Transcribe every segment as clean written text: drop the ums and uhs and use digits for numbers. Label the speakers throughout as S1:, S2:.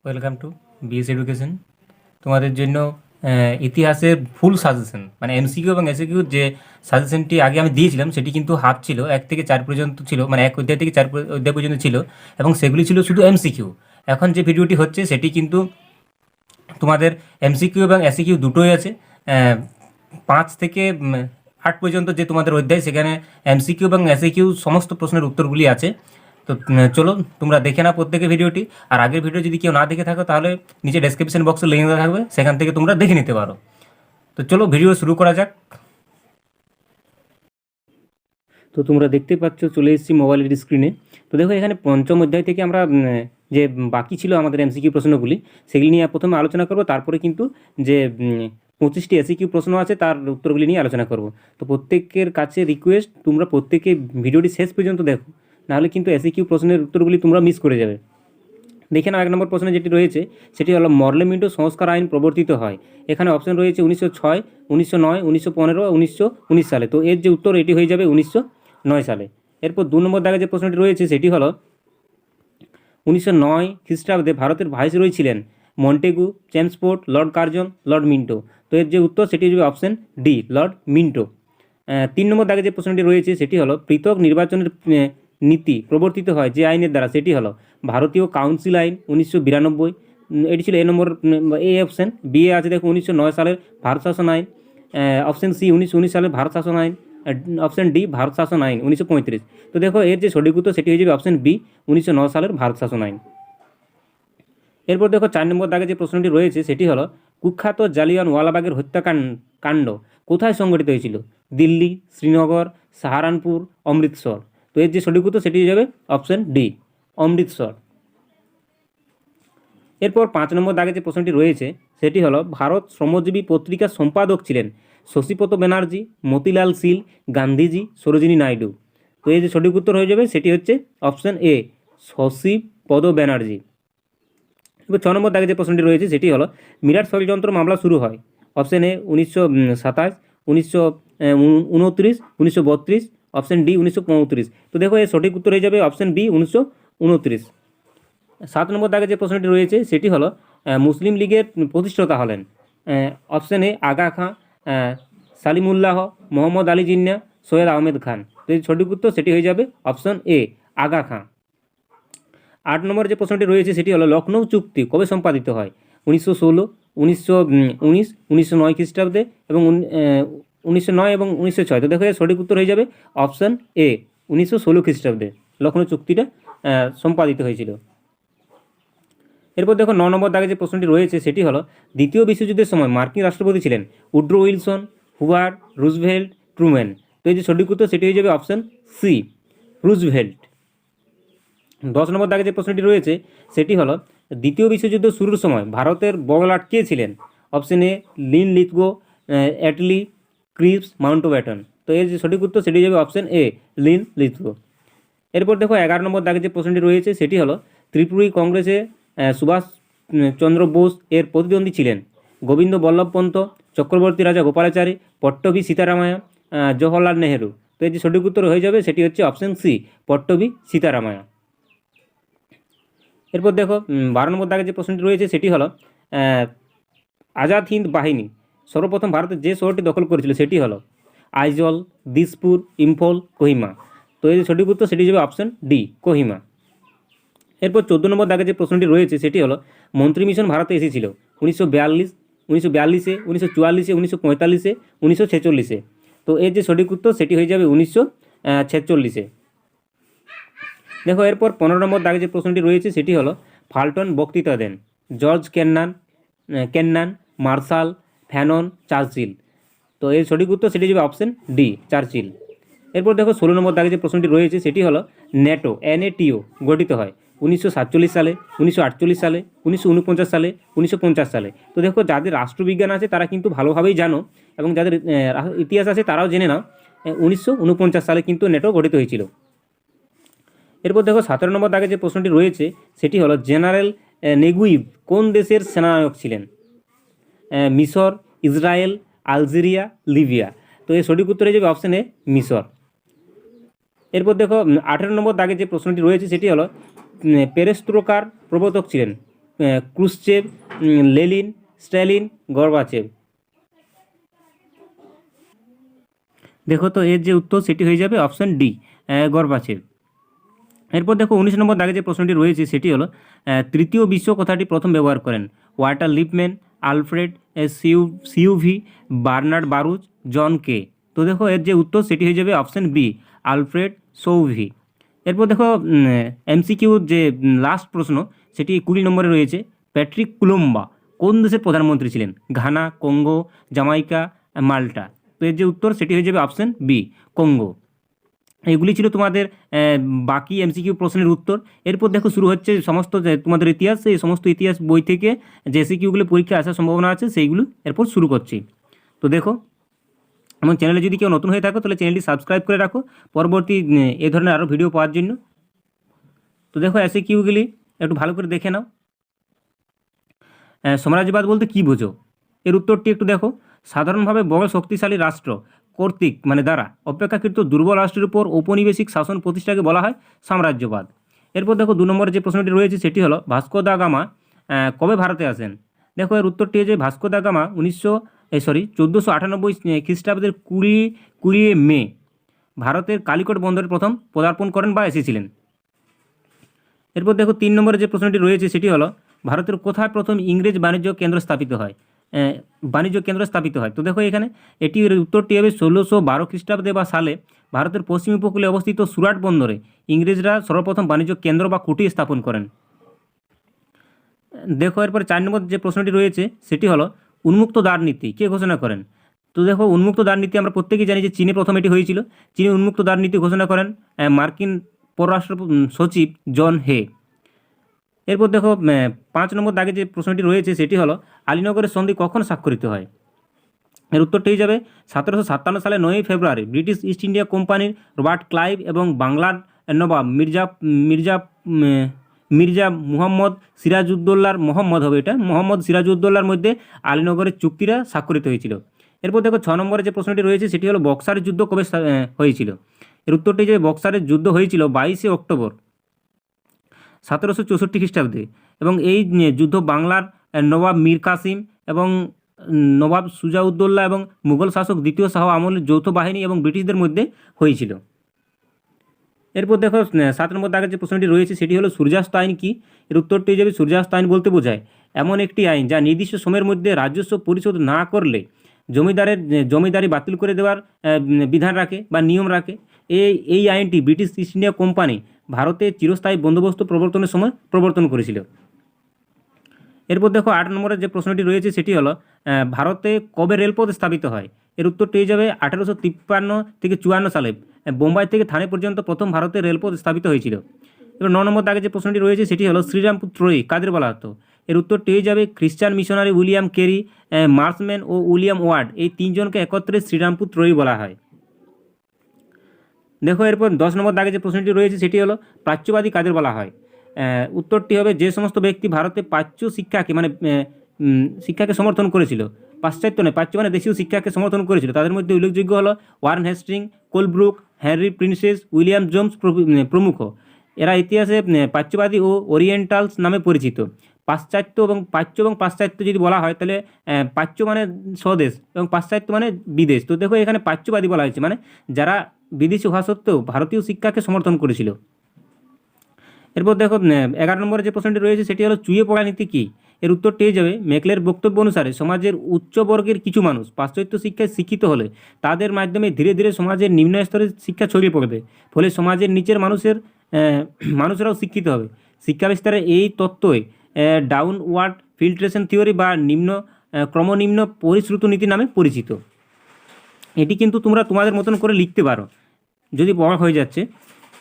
S1: Welcome to BS education. তোমাদের জন্য ইতিহাসের ফুল সাজেশন মানে এমসিকিউ এবং এসিকিউর যে সাজেশনটি আগে আমি দিয়েছিলাম সেটি কিন্তু হাফ ছিল, 1 থেকে 4 পর্যন্ত ছিল, মানে 1 অধ্যায় থেকে 4 অধ্যায় পর্যন্ত ছিল এবং সেগুলি ছিল শুধু এমসিকিউ। এখন যে ভিডিওটি হচ্ছে সেটি কিন্তু তোমাদের এমসিকিউ এবং এসিকিউ দুটোই আছে। 5 থেকে 8 পর্যন্ত যে তোমাদের অধ্যায়, সেখানে এমসিকিউ এবং এসিকিউ সমস্ত প্রশ্নের উত্তরগুলি আছে। তো চলো তোমরা দেখে নাও প্রত্যেকের ভিডিওটি। আর আগের ভিডিও যদি কেউ না দেখে থাকো তাহলে নিচে ডেসক্রিপশন বক্সে লিঙ্ক দেওয়া থাকবে, সেখান থেকে তোমরা দেখে নিতে পারো। তো চলো ভিডিও শুরু করা যাক। তো তোমরা দেখতে পাচ্ছ চলে এসেছি মোবাইলের স্ক্রিনে। তো দেখো এখানে পঞ্চম অধ্যায় থেকে আমরা যে বাকি ছিল আমাদের এমসিকিউ প্রশ্নগুলি সেগুলি নিয়ে প্রথমে আলোচনা করব, তারপরে কিন্তু যে 25টি এসিকিউ প্রশ্ন আছে তার উত্তরগুলি নিয়ে আলোচনা করব। তো প্রত্যেকের কাছে রিকোয়েস্ট, তোমরা প্রত্যেকে ভিডিওটি শেষ পর্যন্ত দেখো, নাহলে কিন্তু এসিকিউ প্রশ্নের উত্তরগুলি তোমরা মিস করে যাবে। দেখে নাও 1 নম্বর প্রশ্নে যেটি রয়েছে সেটি হলো মর্লে মিন্টো সংস্কার আইন প্রবর্তিত হয়। এখানে অপশন রয়েছে 1906, 1909, 1915, 1919 সালে। তো এর যে উত্তর এটি হয়ে যাবে 1909 সালে। এরপর 2 নম্বর দাগে যে প্রশ্নটি রয়েছে সেটি হলো 1909 খ্রিস্টাব্দে ভারতের ভাইসরয় ছিলেন Montagu, Chelmsford, Lord Curzon, Lord Minto. তো এর যে উত্তর সেটি হবে অপশন ডি, লর্ড মিন্টো। 3 নম্বর দাগে যে প্রশ্নটি রয়েছে সেটি হলো পৃথক নির্বাচনের নীতি প্রবর্তিত হয় যে আইনের দ্বারা, সেটি হলো ভারতীয় কাউন্সিল আইন 1992। এটি ছিল এ নম্বর এ অপশন। বি এ আছে দেখো 1909 সালের ভারত শাসন আইন। অপশন সি 1919 সালের ভারত শাসন আইন। অপশন ডি ভারত শাসন আইন 1935। তো দেখো এর যে সঠিক উত্তর সেটি হয়ে যাবে অপশন বি, 1909 সালের ভারত শাসন আইন। এরপর দেখো 4 নম্বর দাগে যে প্রশ্নটি রয়েছে সেটি হলো কুখ্যাত জালিয়ানওয়ালাবাগের হত্যাকাণ্ড কোথায় সংঘটিত হয়েছিল? দিল্লি, শ্রীনগর, সাহারানপুর, অমৃতসর। তো এর যে সঠিক উত্তর সেটি হয়ে যাবে অপশন ডি, অমৃতসর। এরপর 5 নম্বর দাগে যে প্রশ্নটি রয়েছে সেটি হলো ভারত শ্রমজীবী পত্রিকার সম্পাদক ছিলেন শশীপত ব্যানার্জি, মতিলাল শীল, গান্ধীজি, সরোজিনী নাইডু। তো এই যে সঠিক উত্তর হয়ে যাবে সেটি হচ্ছে অপশন এ, শশীপদ ব্যানার্জি। এবার 6 নম্বর দাগে যে প্রশ্নটি রয়েছে সেটি হলো মিরাট ষড়যন্ত্র মামলা শুরু হয়। Option A 1927, 1929, 1932, option D 1935। তো দেখো এর সঠিক উত্তর হয়ে যাবে অপশন বি, 1929। 7 নম্বর দাগে যে প্রশ্নটি রয়েছে সেটি হলো মুসলিম লীগের প্রতিষ্ঠাতা হলেন। অপশন এ আগা খাঁ, সালিমুল্লাহ, মোহাম্মদ আলী জিন্না, সৈয়দ আহমেদ খান। তো এই সঠিক উত্তর সেটি হয়ে যাবে অপশন এ, আগা খাঁ। 8 নম্বর যে প্রশ্নটি রয়েছে সেটি হলো লখনৌ চুক্তি কবে সম্পাদিত হয়? 1916, 1919, 1909 খ্রিস্টাব্দে এবং 1909 এবং 1906। তো দেখো এর সঠিক উত্তর হয়ে যাবে অপশন এ, 1916 খ্রিস্টাব্দে লখনৌ চুক্তিটা সম্পাদিত হয়েছিল। এরপর দেখো 9 নম্বর দাগে যে প্রশ্নটি রয়েছে সেটি হলো দ্বিতীয় বিশ্বযুদ্ধের সময় মার্কিন রাষ্ট্রপতি ছিলেন Woodrow Wilson, Hoover, Roosevelt, Truman. তো এই যে সঠিক উত্তর সেটি হয়ে যাবে অপশন সি, রুজভেল্ট। 10 নম্বর দাগে যে প্রশ্নটি রয়েছে সেটি হলো দ্বিতীয় বিশ্বযুদ্ধ শুরুর সময় ভারতের বড়লাট কে ছিলেন? Option A Linlithgow, Attlee, Cripps, Mountbatten. তো এর যে সঠিক উত্তর সেটি যাবে অপশন এ, লিন লিথগো। এরপর দেখো 11 নম্বর দাগে যে প্রশ্নটি রয়েছে সেটি হলো ত্রিপুরী কংগ্রেসে সুভাষ চন্দ্র বোস এর প্রতিদ্বন্দ্বী ছিলেন গোবিন্দ বল্লভ পন্ত, চক্রবর্তী রাজা গোপালাচারী, পট্টভি সীতারামায়া, জওহরলাল নেহেরু। তো এর যে সঠিক উত্তর হয়ে যাবে সেটি হচ্ছে অপশন সি, পট্টভি সীতারামায়া। এরপর দেখো 12 নম্বর দাগে যে প্রশ্নটি রয়েছে সেটি হলো আজাদ হিন্দ বাহিনী সর্বপ্রথম ভারতের যে শহরটি দখল করেছিল সেটি হলো আইজল, দিসপুর, ইম্ফল, কোহিমা। তো এই যে সঠিক উত্তর সেটি যাবে অপশন ডি, কোহিমা। এরপর 14 নম্বর দাগে যে প্রশ্নটি রয়েছে সেটি হলো মন্ত্রী মিশন ভারতে এসেছিল 1942, 1942-এ, 1944-এ, 1945-এ, 1946-এ। তো এর যে সঠিক উত্তর সেটি হয়ে যাবে 1946-এ। দেখো এরপর 15 নম্বর দাগে যে প্রশ্নটি রয়েছে সেটি হলো ফাল্টন বক্তৃতা দেন George Kennan, Marshall, Fanon, Churchill. তো এর সঠিক উত্তর সেটি যাবে অপশন ডি, চার্চিল। এরপর দেখো 16 নম্বর দাগে যে প্রশ্নটি রয়েছে সেটি হলো ন্যাটো, NATO গঠিত হয় 1947 সালে, 1948 সালে, 1949 সালে, 1950 সালে। তো দেখো যাদের রাষ্ট্রবিজ্ঞান আছে তারা কিন্তু ভালোভাবেই জানো, এবং যাদের ইতিহাস আছে তারাও জেনে নাও 1949 সালে কিন্তু ন্যাটো গঠিত হয়েছিল। এরপর দেখো 17 নম্বর দাগে যে প্রশ্নটি রয়েছে সেটি হলো জেনারেল নেগুইভ কোন দেশের সেনানায়ক ছিলেন? মিশর, ইসরায়েল, আলজেরিয়া, লিবিয়া। তো এর সঠিক উত্তর হয়ে যাবে অপশন এ, মিশর। এরপর দেখো 18 নম্বর দাগে যে প্রশ্নটি রয়েছে সেটি হলো পেরেস্ত্রোকার প্রবর্তক ছিলেন ক্রুশ্চেভ, লেনিন, স্ট্যালিন, গর্বাচেভ। দেখো তো এর যে উত্তর সেটি হয়ে যাবে অপশন ডি, গর্বাচেভ। এরপর দেখো 19 নম্বর দাগে যে প্রশ্নটি রয়েছে সেটি হলো তৃতীয় বিশ্ব কথাটি প্রথম ব্যবহার করেন Walter Lippmann, Alfred Sauvy, Bernard Baruch, John K. তো দেখো এর যে উত্তর সেটি হয়ে যাবে অপশন বি, আলফ্রেড সৌভি। এরপর দেখো এমসিকিউর যে লাস্ট প্রশ্ন সেটি 20 নম্বরে রয়েছে, প্যাট্রিক কুলুম্বা কোন দেশের প্রধানমন্ত্রী ছিলেন? ঘানা, কঙ্গো, জামাইকা, মাল্টা। তো এর যে উত্তর সেটি হয়ে যাবে অপশন বি, কঙ্গো। এগুলি ছিল তোমাদের বাকি এমসিকিউ প্রশ্নের উত্তর। এরপর দেখো শুরু হচ্ছে সমস্ত তোমাদের ইতিহাস, এই সমস্ত ইতিহাস বই থেকে যে এমসিকিউগুলো পরীক্ষা আসার সম্ভাবনা আছে সেইগুলো এরপর শুরু করছি। তো দেখো আমার চ্যানেলে যদি কেউ নতুন হয়ে থাকো তাহলে চ্যানেলটি সাবস্ক্রাইব করে রাখো পরবর্তী এ ধরনের আরও ভিডিও পাওয়ার জন্য। তো দেখো এমসিকিউগুলি একটু ভালো করে দেখে নাও। সাম্রাজ্যবাদ বলতে কী বোঝো? এর উত্তরটি একটু দেখো, সাধারণভাবে বড় শক্তিশালী রাষ্ট্র কর্তৃক দ্বারা অপেক্ষাকৃত দুর্বল রাষ্ট্রের উপর ঔপনিবেশিক শাসন প্রতিষ্ঠাকে বলা হয় সাম্রাজ্যবাদ। এরপর দেখো 2 নম্বরে যে প্রশ্নটি রয়েছে সেটি হলো ভাস্কো দা গামা কবে ভারতে আসেন? দেখো এর উত্তরটি হচ্ছে ভাস্কো দা গামা 1498 খ্রিস্টাব্দের 20 মে ভারতের কালিকট বন্দরে প্রথম পদার্পণ করেন বা এসেছিলেন। এরপর দেখো 3 নম্বরে যে প্রশ্নটি রয়েছে সেটি হলো ভারতের কোথায় প্রথম ইংরেজ বাণিজ্য কেন্দ্র স্থাপিত হয়? তো দেখো এখানে এটির উত্তরটি হবে 1612 খ্রিস্টাব্দে বা সালে ভারতের পশ্চিম উপকূলে অবস্থিত সুরাট বন্দরে ইংরেজরা সর্বপ্রথম বাণিজ্য কেন্দ্র বা কুঠি স্থাপন করেন। দেখো এরপর 4 নম্বর যে প্রশ্নটি রয়েছে সেটি হলো উন্মুক্ত দ্বার নীতি কে ঘোষণা করেন? তো দেখো উন্মুক্ত দ্বার নীতি আমরা প্রত্যেকেই জানি যে চীনে প্রথম এটি হয়েছিল। চীনে উন্মুক্ত দ্বার নীতি ঘোষণা করেন মার্কিন পররাষ্ট্র সচিব জন হে। এরপর দেখো 5 নম্বর দাগে যে প্রশ্নটি রয়েছে সেটি হলো আলীনগরের সন্ধি কখন স্বাক্ষরিত হয়? এর উত্তরটি হয়ে যাবে 1757 সালে 9 ফেব্রুয়ারি ব্রিটিশ ইস্ট ইন্ডিয়া কোম্পানির রবার্ট ক্লাইভ এবং বাংলার নবাব মির্জা মুহাম্মদ সিরাজউদ্দৌলার মোহাম্মদ সিরাজউদ্দৌলার মধ্যে আলীনগরের চুক্তিটা স্বাক্ষরিত হয়েছিল। এরপর দেখো 6 নম্বরে যে প্রশ্নটি রয়েছে সেটি হলো বক্সারের যুদ্ধ কবে হয়েছিল? এর উত্তরটি যে বক্সারের যুদ্ধ হয়েছিল 22 অক্টোবর 1764 খ্রিস্টাব্দে এবং এই যুদ্ধ বাংলার নবাব মীর কাসিম এবং নবাব সুজাউদ্দৌলা এবং মুঘল শাসক দ্বিতীয় শাহ আমলের যৌথ বাহিনী এবং ব্রিটিশদের মধ্যে হয়েছিল। এরপর দেখো 7 নম্বর দাগের যে প্রশ্নটি রয়েছে সেটি হলো সূর্যাস্ত আইন কি? এর উত্তরটি যাবে সূর্যাস্ত আইন বলতে বোঝায় এমন একটি আইন যা নির্দিষ্ট সময়ের মধ্যে রাজস্ব পরিশোধ না করলে জমিদারি বাতিল করে দেওয়ার বিধান রাখে বা নিয়ম রাখে। এই আইনটি ব্রিটিশ ইস্ট ইন্ডিয়া কোম্পানি ভারতে চিরস্থায়ী বন্দোবস্ত প্রবর্তনের সময় প্রবর্তন করেছিল। এরপর দেখো 8 নম্বরের যে প্রশ্নটি রয়েছে সেটি হলো ভারতে কবে রেলপথ স্থাপিত হয়? এর উত্তরটি হয়ে যাবে 1853 থেকে 54 সালে বোম্বাই থেকে থানে পর্যন্ত প্রথম ভারতে রেলপথ স্থাপিত হয়েছিল। এবার 9 নম্বর দাগে যে প্রশ্নটি রয়েছে সেটি হলো শ্রীরামপুর ত্রয়ী কাদের বলা হতো? এর উত্তরটি হয়ে যাবে খ্রিস্টান মিশনারি উইলিয়াম কেরি, মার্সম্যান ও উইলিয়াম ওয়ার্ড, এই 3 জনকে একত্রে শ্রীরামপুর ত্রয়ী বলা হয়। দেখো এরপর 10 নম্বর দাগে যে প্রশ্নটি রয়েছে সেটি হলো প্রাচ্যবাদী কাদের বলা হয়? উত্তরটি হবে যে সমস্ত ব্যক্তি ভারতে প্রাচ্য শিক্ষাকে শিক্ষাকে সমর্থন করেছিল, পাশ্চাত্য নয়, প্রাচ্য দেশীয় শিক্ষাকে সমর্থন করেছিল। তাদের মধ্যে উল্লেখযোগ্য হলো Warren Hastings, Colebrooke, Henry Prinsep, William Jones প্রমুখ। এরা ইতিহাসে প্রাচ্যবাদী ও ওরিয়েন্টালস নামে পরিচিত। পাশ্চাত্য এবং পাশ্চাত্য যদি বলা হয় তাহলে প্রাচ্য স্বদেশ এবং পাশ্চাত্য বিদেশ। তো দেখো এখানে প্রাচ্যবাদী বলা হয়েছে যারা বিদেশি হওয়া সত্ত্বেও ভারতীয় শিক্ষাকে সমর্থন করেছিল। এরপর দেখো 11 নম্বরে যে প্রশ্নটি রয়েছে সেটি হলো চুইয়ে পড়া নীতি কী? এর উত্তরটি হয়ে যাবে মেকলের বক্তব্য অনুসারে সমাজের উচ্চ বর্গের কিছু মানুষ পাশ্চাত্য শিক্ষায় শিক্ষিত হলে তাদের মাধ্যমে ধীরে ধীরে সমাজের নিম্ন স্তরের শিক্ষা ছড়িয়ে পড়বে, ফলে সমাজের নিচের মানুষেরাও শিক্ষিত হবে। শিক্ষা বিস্তারের এই তত্ত্বই ডাউনওয়ার্ড ফিল্ট্রেশন থিওরি বা ক্রমনিম্ন পরিশ্রুত নীতি নামে পরিচিত। এটি কিন্তু তোমরা তোমাদের মতন করে লিখতে পারো যদি পড়া হয়ে যাচ্ছে।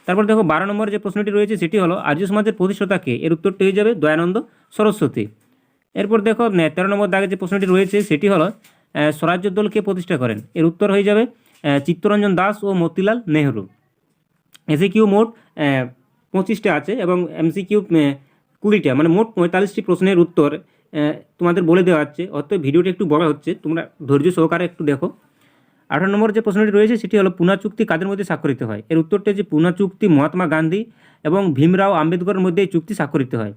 S1: তারপর দেখো 12 নম্বরে যে প্রশ্নটি রয়েছে সেটি হলো আর্য সমাজের প্রতিষ্ঠাতা কে? এর উত্তরটি হয়ে যাবে দয়ানন্দ সরস্বতী। এরপর দেখো 13 নম্বর দাগে যে প্রশ্নটি রয়েছে সেটি হলো স্বরাজ্য দল কে প্রতিষ্ঠা করেন? এর উত্তর হয়ে যাবে চিত্তরঞ্জন দাস ও মতিলাল নেহরু। এসিকিউ মোট 25টা আছে এবং এমসিকিউ 20টা, মোট 45টি প্রশ্নের উত্তর তোমাদের বলে দেওয়া হচ্ছে। অর্থাৎ ভিডিওটি একটু বড় হচ্ছে, তোমরা ধৈর্য সহকারে একটু দেখো। 18 নম্বর যে প্রশ্নটি রয়েছে সেটি হলো পুনা চুক্তি কাদের মধ্যে স্বাক্ষরিত হয়? এর উত্তরটি যে পুনা চুক্তি মহাত্মা গান্ধী এবং ভীমরাও আম্বেদকরের মধ্যে এই চুক্তি স্বাক্ষরিত হয়।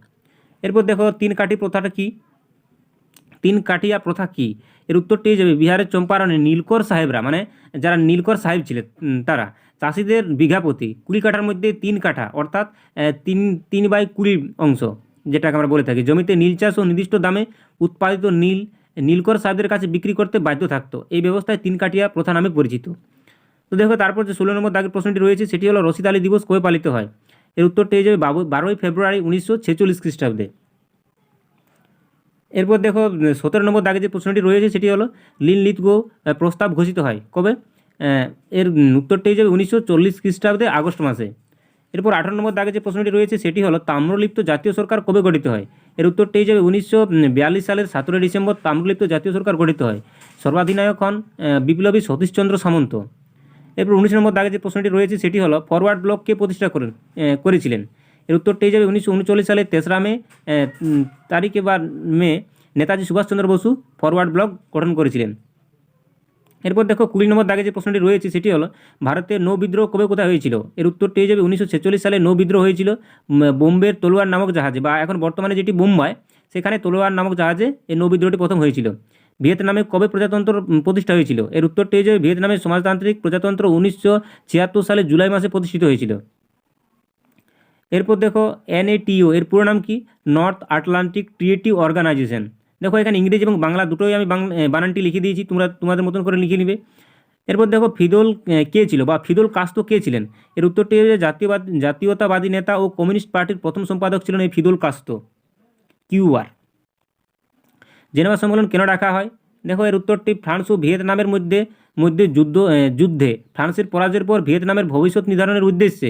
S1: এরপর দেখো তিন কাঠি প্রথাটা কি, তিন কাঠিয়া প্রথা কি, এর উত্তরটি হয়ে যাবে বিহারের চম্পারণে নীলকর সাহেবরা, মানে যারা নীলকর সাহেব ছিলেন তারা চাষিদের বিঘা প্রতি 20 কাঠার মধ্যে 3 কাঠা অর্থাৎ 3/20 অংশ, যেটাকে আমরা বলে থাকি, জমিতে নীল চাষ ও নির্দিষ্ট দামে উৎপাদিত নীলকর সাহেবদের কাছে বিক্রি করতে বাধ্য থাকতো। এই ব্যবস্থায় 3 কাঠিয়া প্রথা নামে পরিচিত। তো দেখো তারপর যে 16 নম্বর দাগের প্রশ্নটি রয়েছে সেটি হলো রশিদ আলী দিবস কবে পালিত হয়, এর উত্তরটি হয়ে যাবে 12ই ফেব্রুয়ারি 1946 খ্রিস্টাব্দে। এরপর দেখো 17 নম্বর দাগে যে প্রশ্নটি রয়েছে সেটি হলো লিন লিথগো প্রস্তাব ঘোষিত হয় কবে, এর উত্তরটি হয়ে যাবে 1940 খ্রিস্টাব্দে আগস্ট মাসে। এরপর 18 নম্বর দাগে যে প্রশ্নটি রয়েছে সেটি হলো তাম্রলিপ্ত জাতীয় সরকার কবে গঠিত হয়, এর উত্তরটি হয়ে যাবে 1942 সালের 17 ডিসেম্বর তাম্রলিপ্ত জাতীয় সরকার গঠিত হয়। সর্বাধিনায়ক হন বিপ্লবী সতীশচন্দ্র সামন্ত। এরপর 19 নম্বর দাগে যে প্রশ্নটি রয়েছে সেটি হলো ফরওয়ার্ড ব্লক কে প্রতিষ্ঠা করেছিলেন, এর উত্তরটি হয়ে যাবে 1939 সালের 3রা মে তারিখে বা মে নেতাজি সুভাষচন্দ্র বসু ফরওয়ার্ড ব্লক গঠন করেছিলেন। এরপর দেখো 20 নম্বর দাগে যে প্রশ্নটি রয়েছে সেটি হলো ভারতের নৌ বিদ্রোহ কবে কোথায় হয়েছিল, এর উত্তরটি হয়ে যাবে 1946 সালে নৌ বিদ্রোহ হয়েছিল বোম্বের তলোয়ার নামক জাহাজে, বা এখন বর্তমানে যেটি বোম্বাই সেখানে তলোয়ার নামক জাহাজে এই নৌ বিদ্রোহটি প্রথম হয়েছিল। ভিয়েতনামে কবে প্রজাতন্ত্র প্রতিষ্ঠা হয়েছিল, এর উত্তরটি হয়ে যাবে ভিয়েতনামের সমাজতান্ত্রিক প্রজাতন্ত্র 1976 সালে জুলাই মাসে প্রতিষ্ঠিত হয়েছিল। এরপর দেখো NATO এর পুরো নাম কি, নর্থ আটলান্টিক ট্রিটি অর্গানাইজেশন। দেখো এখানে ইংরেজি এবং বাংলা দুটোই আমি বানানটি লিখে দিয়েছি, তোমরা তোমাদের মতন করে লিখে নিবে। এরপর দেখো ফিদল কে ছিল বা ফিদল কাস্তো কে ছিলেন, এর উত্তরটি হচ্ছে জাতীয়তাবাদী নেতা ও কমিউনিস্ট পার্টির প্রথম সম্পাদক ছিলেন এই ফিদল কাস্তো, QR। জেনেভা সম্মেলন কেন ডাকা হয়, দেখো এর উত্তরটি ফ্রান্স ও ভিয়েতনামের মধ্যে মধ্যে যুদ্ধে ফ্রান্সের পরাজয়ের পর ভিয়েতনামের ভবিষ্যৎ নির্ধারণের উদ্দেশ্যে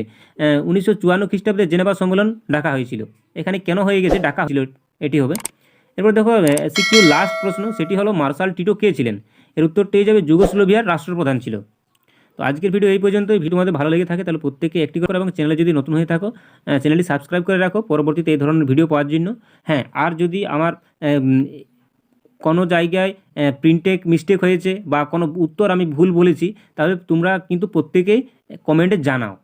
S1: 1954 খ্রিস্টাব্দে জেনেভা সম্মেলন ডাকা হয়েছিল। এখানে কেন হয়ে গেছে ডাকা হয়েছিল এটি হবে। এরপর দেখো সিকিউ লাস্ট প্রশ্ন সেটি হলো মার্শাল টিটো কে ছিলেন, এর উত্তরটি হয়ে যাবে যুগোস্লোভিয়ার রাষ্ট্রপ্রধান ছিল। তো আজকের ভিডিও এই পর্যন্তই। ভিডিও আমাদের ভালো লেগে থাকে তাহলে প্রত্যেকে একটি করে, এবং চ্যানেলে যদি নতুন হয়ে থাকো চ্যানেলটি সাবস্ক্রাইব করে রাখো পরবর্তীতে এই ধরনের ভিডিও পাওয়ার জন্য। হ্যাঁ, আর যদি আমার কোনো জায়গায় প্রিন্টে মিস্টেক হয়েছে বা কোনো উত্তর আমি ভুল বলেছি তাহলে তোমরা কিন্তু প্রত্যেকেই কমেন্টে জানাও।